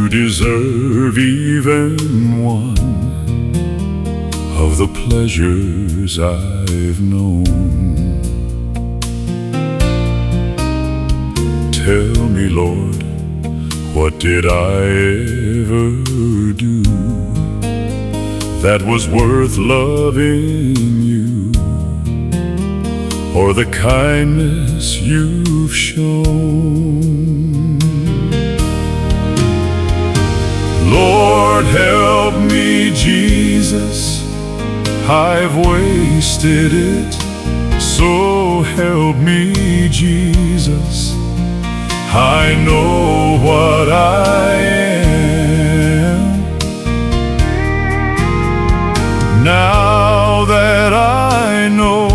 to deserve even one of the pleasures I've known. Tell me, Lord, what did I ever do that was worth loving you, or the kindness you've shown? Lord, help me, Jesus, I've wasted it. So help me, Jesus, I know what I am. Now that I know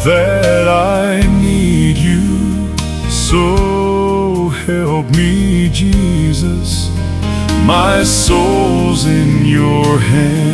that I need you, so help me, Jesus, my soul's in your hand.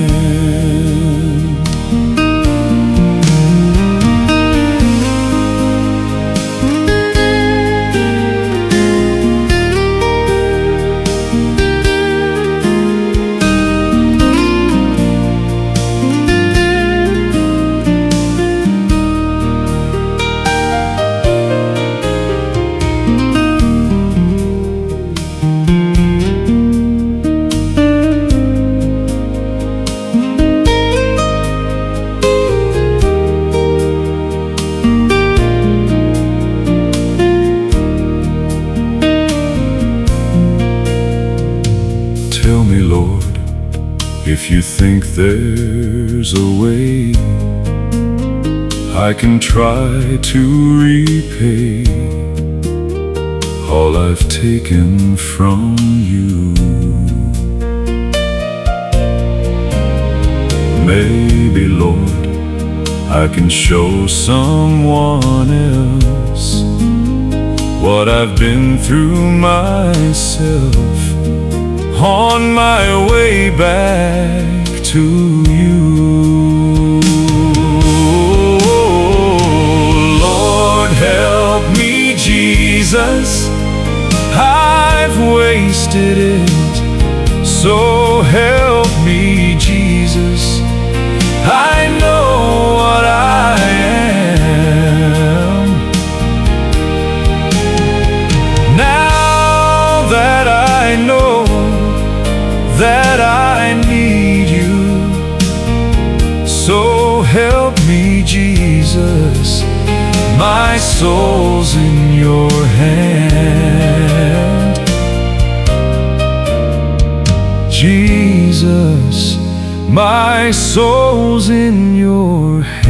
Tell me, Lord, if you think there's a way I can try to repay all I've taken from you. Maybe, Lord, I can show someone else what I've been through myself on my way back to you. Lord, help me, Jesus, I've wasted it. So help me, Jesus, I know what I am. Now that I know that I need you, so help me, Jesus, my soul's in your hand. Jesus, my soul's in your hand.